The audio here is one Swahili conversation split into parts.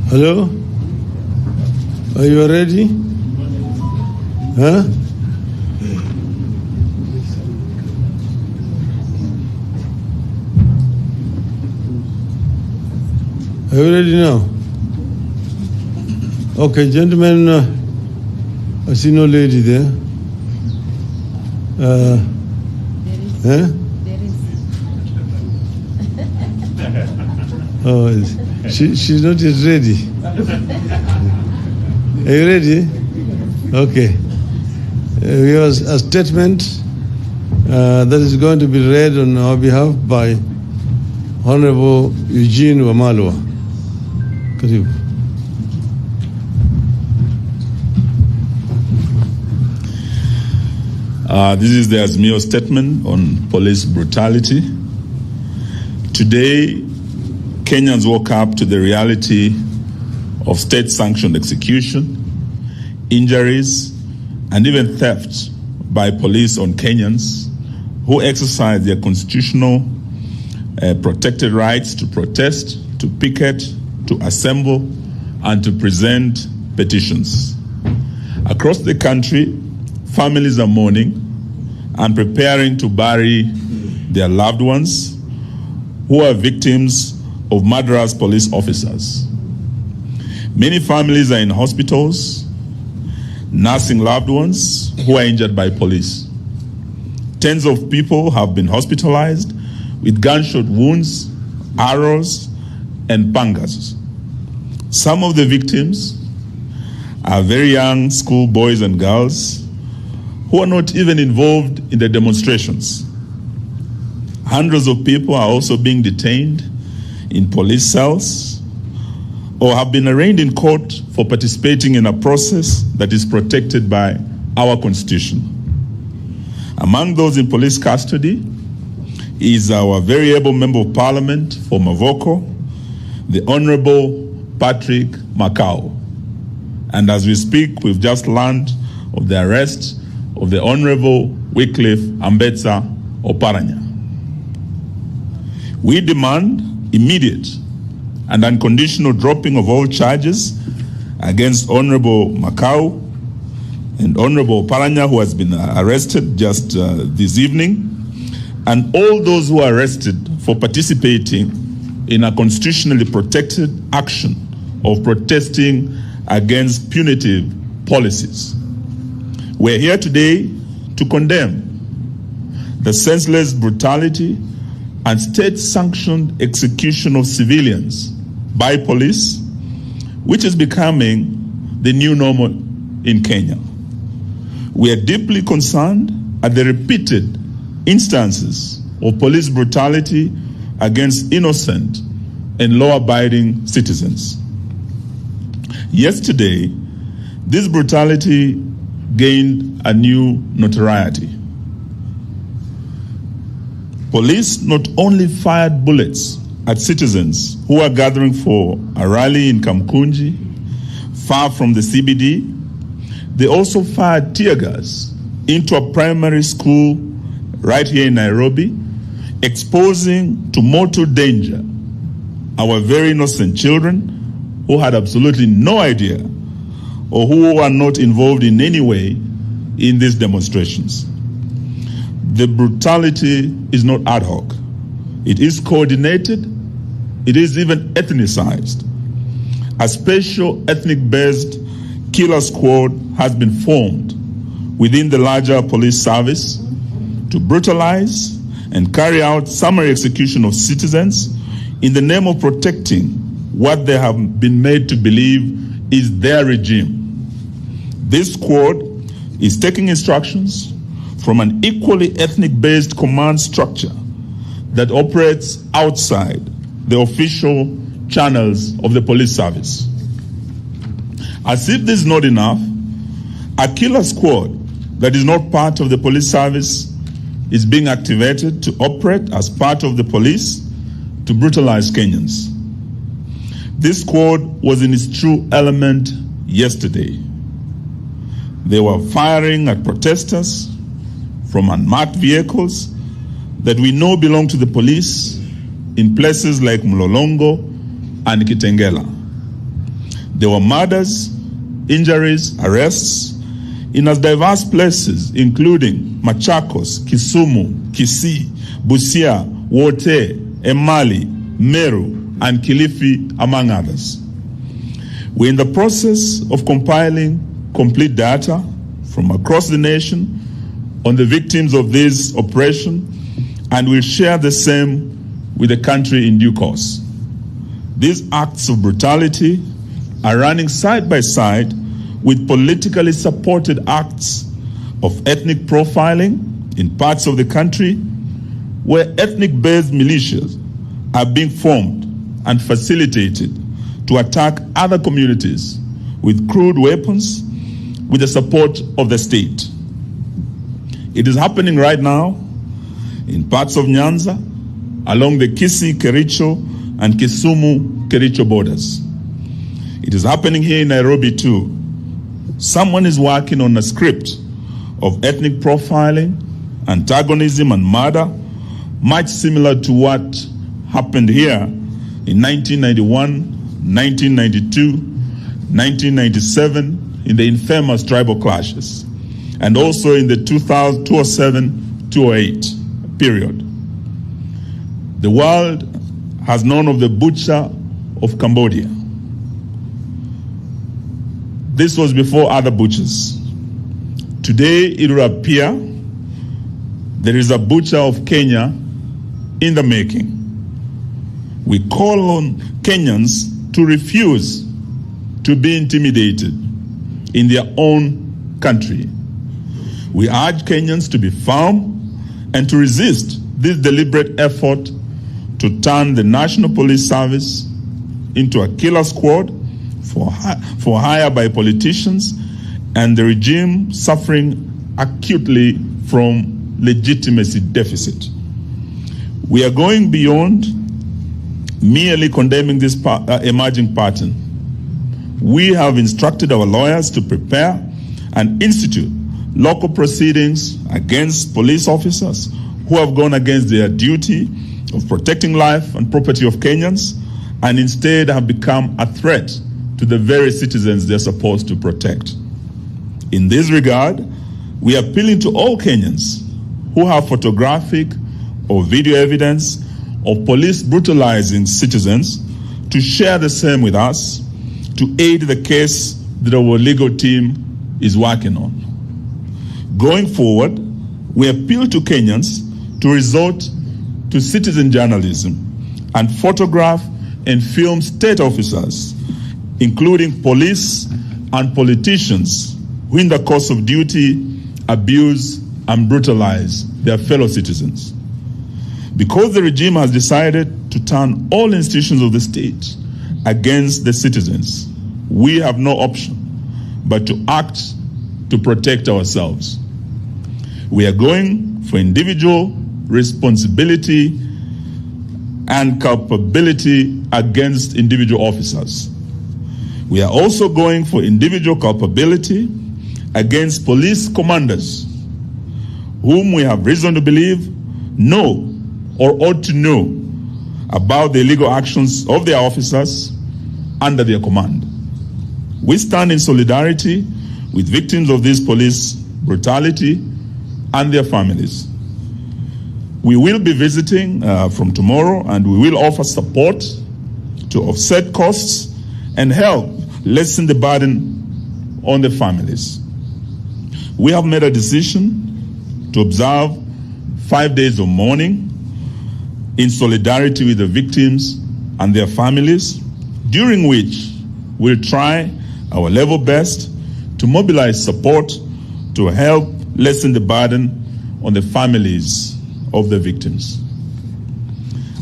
Hello? Are you ready? Huh? Are you ready now? Okay, gentlemen, I see no lady there. There is. Oh, she's not yet ready. Are you ready? Okay. We have a statement that is going to be read on our behalf by Honorable Eugene Wamalwa. Karibu. This is the Azimio statement on police brutality. Today, Kenyans woke up to the reality of state-sanctioned execution, injuries, and even theft by police on Kenyans who exercise their constitutional protected rights to protest, to picket, to assemble, and to present petitions. Across the country, families are mourning and preparing to bury their loved ones who are victims of murderous police officers. Many families are in hospitals, nursing loved ones who are injured by police. Tens of people have been hospitalized with gunshot wounds, arrows, and pangas. Some of the victims are very young school boys and girls who are not even involved in the demonstrations. Hundreds of people are also being detained in police cells or have been arraigned in court for participating in a process that is protected by our Constitution. Among those in police custody is our very able Member of Parliament for Mavoko, the Honorable Patrick Makau. And as we speak, we've just learned of the arrest of the Honorable Wycliffe Ambetsa Oparanya. We demand immediate and unconditional dropping of all charges against Honorable Makau and Honorable Oparanya, who has been arrested just this evening, and all those who are arrested for participating in a constitutionally protected action of protesting against punitive policies. We're here today to condemn the senseless brutality and state-sanctioned execution of civilians by police, which is becoming the new normal in Kenya. We are deeply concerned at the repeated instances of police brutality against innocent and law-abiding citizens. Yesterday, this brutality gained a new notoriety. Police not only fired bullets at citizens who are gathering for a rally in Kamkunji, far from the CBD, they also fired tear gas into a primary school right here in Nairobi, exposing to mortal danger our very innocent children who had absolutely no idea or who are not involved in any way in these demonstrations. The brutality is not ad hoc. It is coordinated. It is even ethnicized. A special ethnic-based killer squad has been formed within the larger police service to brutalize and carry out summary execution of citizens in the name of protecting what they have been made to believe is their regime. This squad is taking instructions from an equally ethnic-based command structure that operates outside the official channels of the police service. As if this is not enough, a killer squad that is not part of the police service is being activated to operate as part of the police to brutalize Kenyans. This squad was in its true element yesterday. They were firing at protesters from unmarked vehicles that we know belong to the police in places like Mlolongo and Kitengela. There were murders, injuries, arrests in as diverse places, including Machakos, Kisumu, Kisii, Busia, Wote, Emali, Meru, and Kilifi, among others. We're in the process of compiling complete data from across the nation on the victims of this oppression, and we'll share the same with the country in due course. These acts of brutality are running side by side with politically supported acts of ethnic profiling in parts of the country where ethnic-based militias are being formed and facilitated to attack other communities with crude weapons with the support of the state. It is happening right now in parts of Nyanza, along the Kisii-Kericho and Kisumu-Kericho borders. It is happening here in Nairobi too. Someone is working on a script of ethnic profiling, antagonism, and murder, much similar to what happened here in 1991, 1992, 1997, in the infamous tribal clashes, and also in the 2007-2008 period. The world has known of the butcher of Cambodia. This was before other butchers. Today, it will appear there is a butcher of Kenya in the making. We call on Kenyans to refuse to be intimidated in their own country. We urge Kenyans to be firm and to resist this deliberate effort to turn the National Police Service into a killer squad for hire by politicians, and the regime suffering acutely from legitimacy deficit. We are going beyond merely condemning this emerging pattern. We have instructed our lawyers to prepare and institute local proceedings against police officers who have gone against their duty of protecting life and property of Kenyans and instead have become a threat to the very citizens they're supposed to protect. In this regard, we are appealing to all Kenyans who have photographic or video evidence of police brutalizing citizens to share the same with us to aid the case that our legal team is working on. Going forward, we appeal to Kenyans to resort to citizen journalism and photograph and film state officers, including police and politicians who in the course of duty abuse and brutalize their fellow citizens. Because the regime has decided to turn all institutions of the state against the citizens, we have no option but to act to protect ourselves. We are going for individual responsibility and culpability against individual officers. We are also going for individual culpability against police commanders whom we have reason to believe know or ought to know about the illegal actions of their officers under their command. We stand in solidarity with victims of this police brutality and their families. We will be visiting from tomorrow, and we will offer support to offset costs and help lessen the burden on the families. We have made a decision to observe 5 days of mourning in solidarity with the victims and their families, during which we'll try our level best to mobilize support to help lessen the burden on the families of the victims.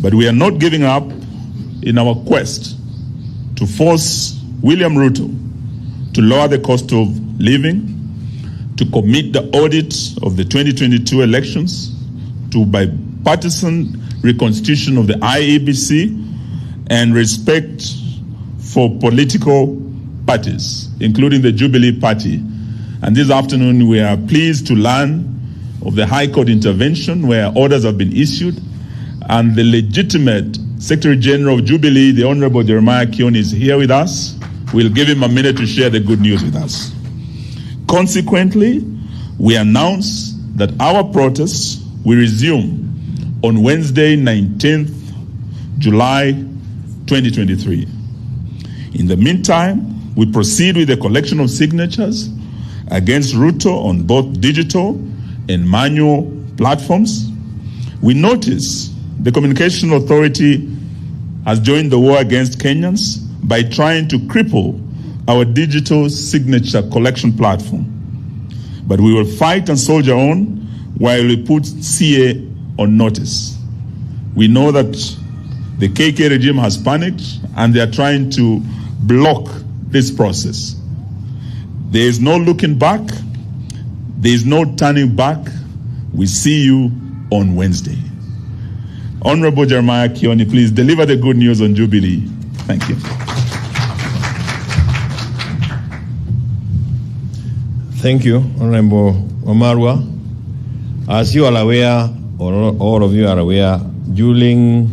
But we are not giving up in our quest to force William Ruto to lower the cost of living, to commit the audit of the 2022 elections, to bipartisan reconstitution of the IEBC, and respect for political parties, including the Jubilee Party. And this afternoon we are pleased to learn of the High Court intervention where orders have been issued, and the legitimate Secretary General of Jubilee, the Honorable Jeremiah Kioni, is here with us We'll give him a minute to share the good news with us. Consequently, we announce that our protests will resume on Wednesday, 19th July 2023. In the meantime, we proceed with the collection of signatures against Ruto on both digital and manual platforms. We notice the Communication Authority has joined the war against Kenyans by trying to cripple our digital signature collection platform. But we will fight and soldier on while we put CA on notice. We know that the KK regime has panicked and they are trying to block this process. There is no looking back. There is no turning back. We see you on Wednesday. Honorable Jeremiah Kioni, please deliver the good news on Jubilee. Thank you. Thank you, Honorable Omarwa. As you are aware, or all of you are aware, during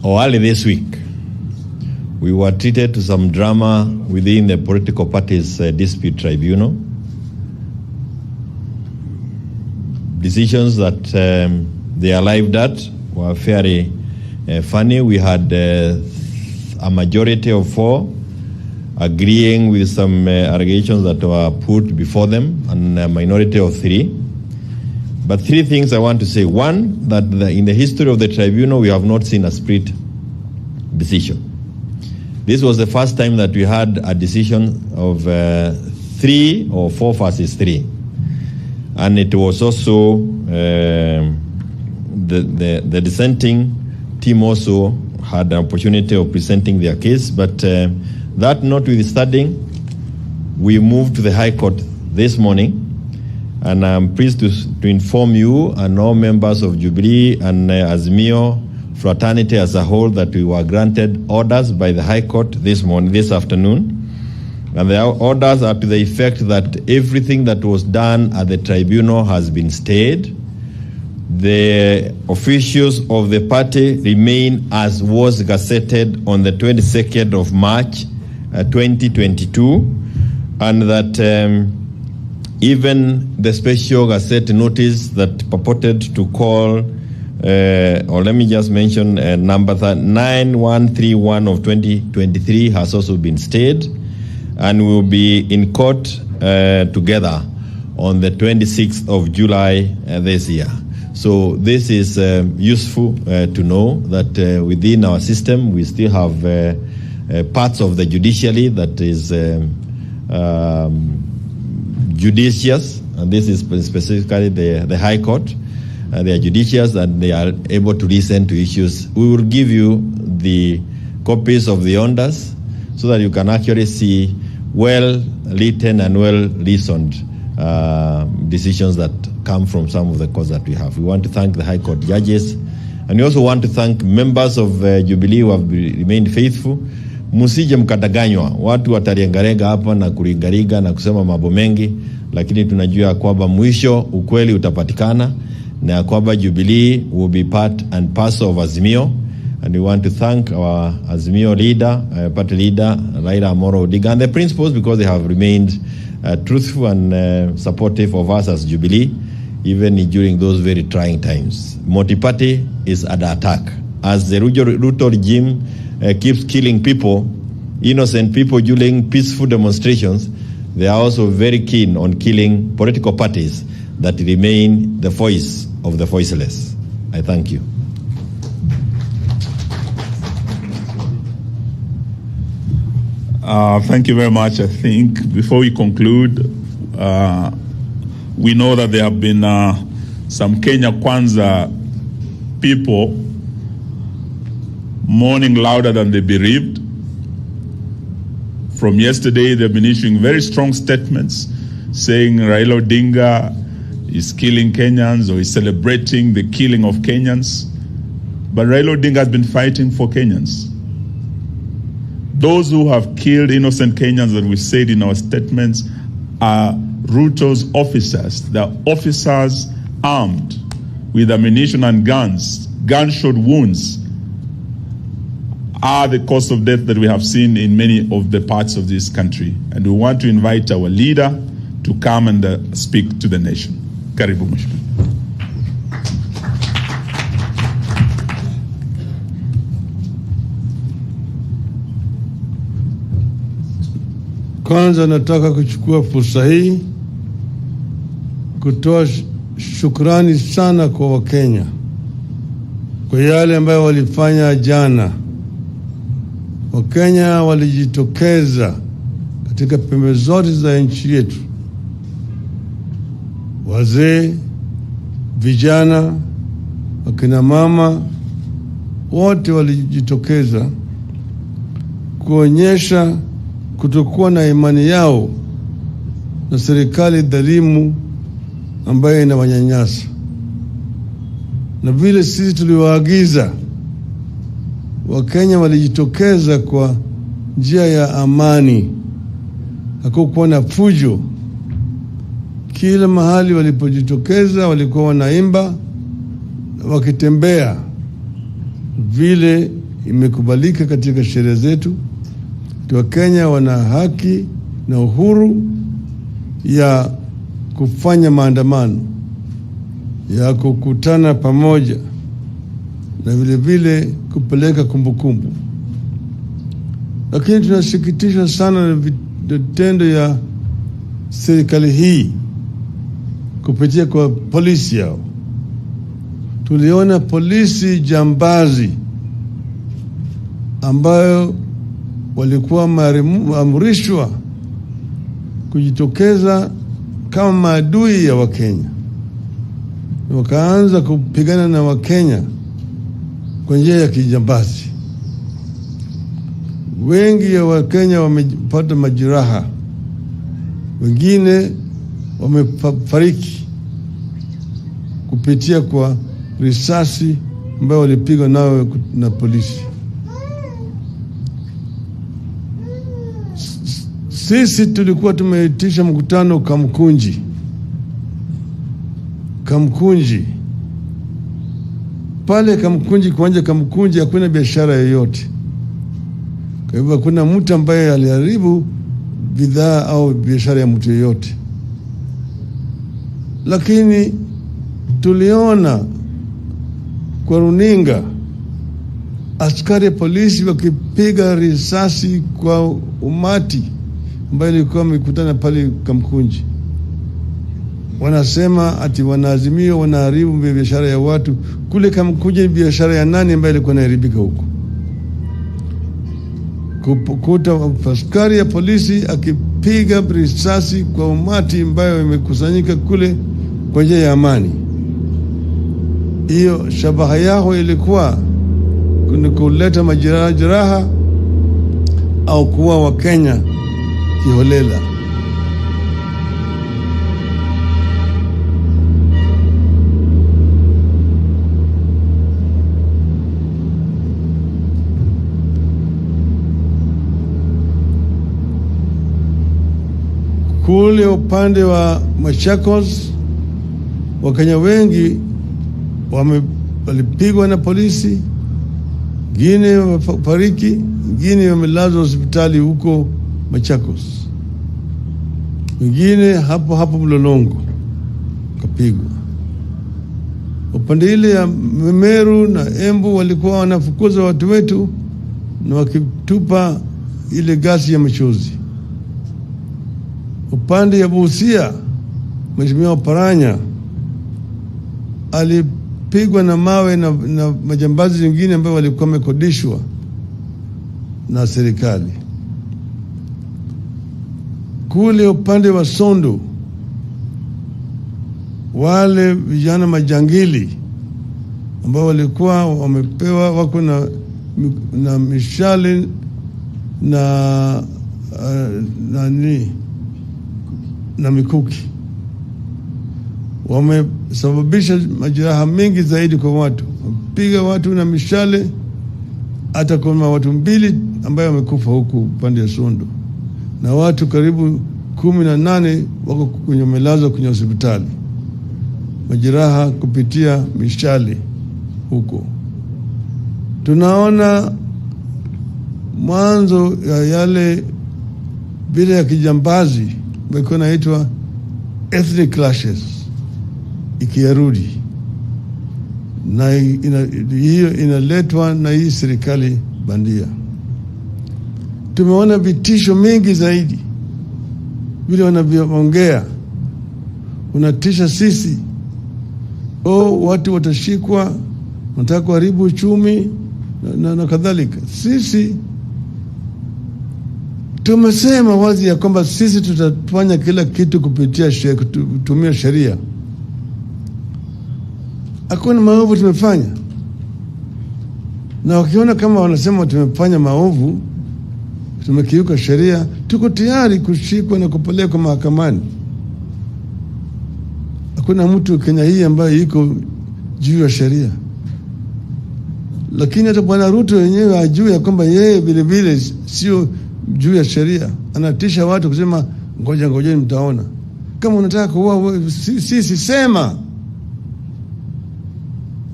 or early this week, we were treated to some drama within the political parties' dispute tribunal. Decisions that they arrived at were very funny. We had a majority of 4 agreeing with some allegations that were put before them, and a minority of 3. But 3 things I want to say. One, that in the history of the tribunal, we have not seen a split decision. This was the first time that we had a decision of 3 or 4 versus 3. And it was also, the dissenting team also had an opportunity of presenting their case, but that notwithstanding, we moved to the High Court this morning, and I'm pleased to inform you and all members of Jubilee and Azimio fraternity as a whole that we were granted orders by the High Court this afternoon. And the orders are to the effect that everything that was done at the tribunal has been stayed. The officials of the party remain as was gazetted on the 22nd of March 2022, and that even the special gazette notice that purported to call, or let me just mention number 9131 of 2023 has also been stayed, and will be in court together on the 26th of July this year. So this is useful to know that within our system we still have parts of the judiciary that is judicious, and this is specifically the High Court. They are judicious and they are able to listen to issues. We will give you the copies of the orders so that you can actually see well-written and well-reasoned decisions that come from some of the courts that we have. We want to thank the High Court judges, and we also want to thank members of Jubilee who have remained faithful. Musije mkadanganywa, watu wataliangalega hapa na kuligariga na kusema mambo mengi, lakini tunajua kwamba mwisho ukweli utapatikana, na kwamba Jubilee will be part and parcel of Azimio. And we want to thank our Azimio leader, party leader, Raila Amolo Odinga, and the principals, because they have remained truthful and supportive of us as Jubilee, even during those very trying times. Multi-party is under attack. As the Ruto regime keeps killing people, innocent people during peaceful demonstrations, they are also very keen on killing political parties that remain the voice of the voiceless. I thank you. Thank you very much. I think before we conclude, we know that there have been some Kenya Kwanza people mourning louder than the bereaved. From yesterday, they've been issuing very strong statements saying Raila Odinga is killing Kenyans or is celebrating the killing of Kenyans. But Raila Odinga has been fighting for Kenyans. Those who have killed innocent Kenyans that we said in our statements are Ruto's officers. They're officers armed with ammunition and guns, gunshot wounds. are the cause of death that we have seen in many of the parts of this country. And we want to invite our leader to come and speak to the nation. Karibu Mheshimiwa. Kwanza nataka kuchukua fursa hii kutoa shukrani sana kwa Wakenya kwa yale ambayo walifanya jana. Wakenya walijitokeza katika pembe zote za nchi yetu, wazee, vijana, wakina mama, wote walijitokeza kuonyesha kutokuwa na imani yao na serikali dhalimu ambayo inawanyanyasa. Na vile sisi tuliwaagiza, Wakenya walijitokeza kwa njia ya amani. Hakukuwa na fujo. Kila mahali walipojitokeza walikuwa wanaimba, wakitembea vile imekubalika katika sheria zetu. Wakenya wana haki na uhuru ya kufanya maandamano, ya kukutana pamoja, na vile vile kupeleka kumbukumbu. Lakini tunasikitisha sana na vitendo ya serikali hii kupitia kwa polisi yao. Tuliona polisi jambazi ambayo walikuwa maamrishwa kujitokeza kama maadui ya Wakenya. Wakaanza kupigana na Wakenya kwa njia ya kijambazi. Wengi ya Wakenya wamepata majeraha, wengine wamefariki kupitia kwa risasi ambayo walipigwa nayo na polisi. Sisi tulikuwa tumeitisha mkutano Kamkunji. Pale kuanja Kamkunji hakuna biashara yoyote. Kwa hivyo hakuna mtu ambaye aliharibu bidhaa au biashara ya mtu yoyote. Lakini tuliona kwa runinga askari polisi wakipiga risasi kwa umati ambayo ilikuwa mikutana pale Kamkunji. Wanasema ati wanaazimio wanaharibu biashara ya watu. Kule Kamkunji biashara ya nani ambayo ilikuwa inaharibika huko? Kukuta askari ya polisi akipiga risasi kwa umati ambayo imekusanyika kule kwa njia ya amani. Hiyo shabaha yao ilikuwa kuleta majeraha au kuwa Wakenya kiholela. Kule upande wa Machakos, Wakenya wengi walipigwa na polisi, wengine wafariki, wengine wamelazwa hospitali huko Machakos, wengine hapo Mlolongo kapigwa. Upande ile ya Meru na Embu walikuwa wanafukuza watu wetu na wakitupa ile gasi ya machozi. Upande ya Busia, Mheshimiwa Paranya alipigwa na mawe na majambazi wengine ambao walikuwa wamekodishwa na serikali. Kule upande wa Sondu, wale vijana majangili ambao walikuwa wamepewa wako na mishale na mikuki, wamesababisha majeraha mengi zaidi kwa watu. Wapiga watu na mishale, hata kuna watu 2 ambao wamekufa huku upande ya Sondu, na watu karibu 18 wako kwenye melazwa kwenye hospitali, majeraha kupitia mishale huko. Tunaona mwanzo ya yale bila ya kijambazi ambayo inaitwa ethnic clashes ikirudi, na hiyo inaletwa na hii serikali bandia. Tumeona vitisho mingi zaidi, vile wanavyoongea unatisha sisi, watu watashikwa, wanataka kuharibu uchumi na kadhalika. Sisi tumesema wazi ya kwamba sisi tutafanya kila kitu kutumia sheria. Hakuna maovu tumefanya, na wakiona kama wanasema tumefanya maovu, tumekiuka sheria, tuko tayari kushikwa na kupelekwa mahakamani. Hakuna mtu Kenya hii ambaye iko juu ya sheria. Lakini hata Bwana Ruto yenyewe ajue ya kwamba yeye vile vile sio juu ya sheria. Anatisha watu kusema ngoja mtaona. Kama unataka kuua sisi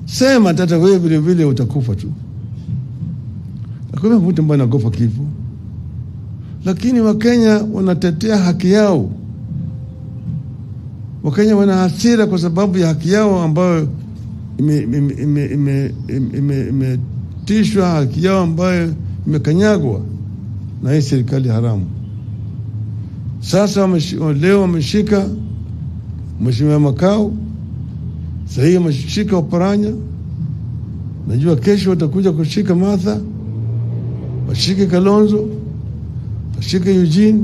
sema tata wewe vile vile utakufa tu. Hakuna mtu ambaye anakufa kifo. Lakini Wakenya wanatetea haki yao. Wakenya wana hasira kwa sababu ya haki yao ambayo imetishwa, haki yao ambayo imekanyagwa na hii serikali haramu. Sasa leo wameshika Mheshimiwa Makau, sahii wameshika Oparanya, najua kesho watakuja kushika Martha, washike Kalonzo, washike Eugene,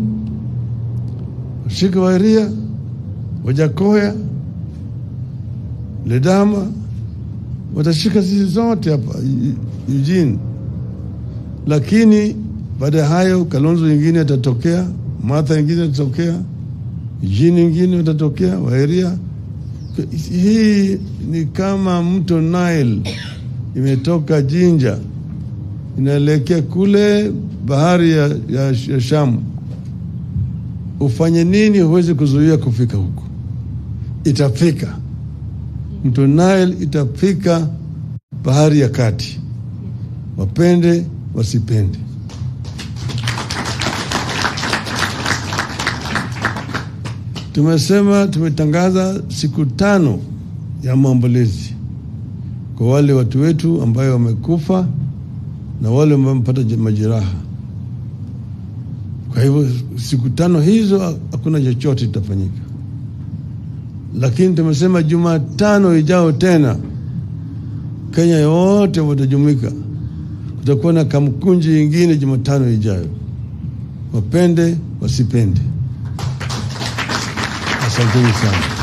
washike Wairia, Wajakoya, Ledama, watashika sisi zote hapa Eugene. Lakini baada ya hayo Kalonzo nyingine atatokea, Martha nyingine atatokea, Eugene nyingine atatokea, Wairia. Hii ni kama mto Nile imetoka Jinja inaelekea kule bahari ya Shamu. Ufanye nini huwezi kuzuia kufika huko. Itafika. Mto Nile itafika bahari ya kati. Wapende wasipende. Tumetangaza siku 5 ya maombolezi kwa wale watu wetu ambayo wamekufa na wale ambao wamepata majeraha. Kwa hivyo siku 5 hizo hakuna chochote kitafanyika. Lakini tumesema Jumatano ijao tena Kenya yote watajumuika. Kutakuwa na kamkunji nyingine Jumatano ijayo. Wapende wasipende. Asanteni sana.